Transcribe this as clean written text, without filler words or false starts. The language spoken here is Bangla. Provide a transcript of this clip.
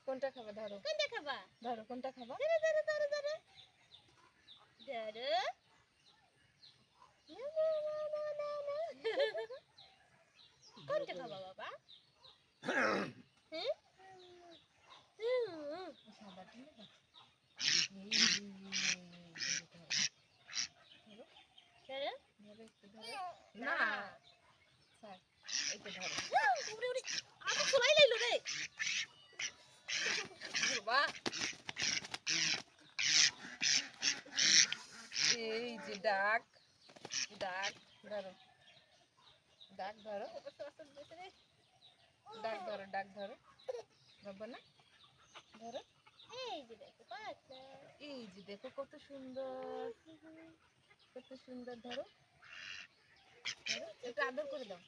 কোনটা খাবা? ধরো কোনটা খাবা? ধরো কোনটা খাবা? ধরো ধরো ধরো ধরো ধরো। কোনটা খাবা বাবা? সাদাটা নেবা? ধরো ধরো একটু ধরো। না স্যার এই তো ধরো। উড়ে উড়ে আবার খোলাই লাইলো রে বাবা এই যে ডাক ডাক ধরো ডাক ধরো ডাক ধরো ডাক ধরো বাবা না ধরো। এই যে দেখো পাখনা এই যে দেখো কত সুন্দর কত সুন্দর। ধরো ধরো একটু আদর করে দাও।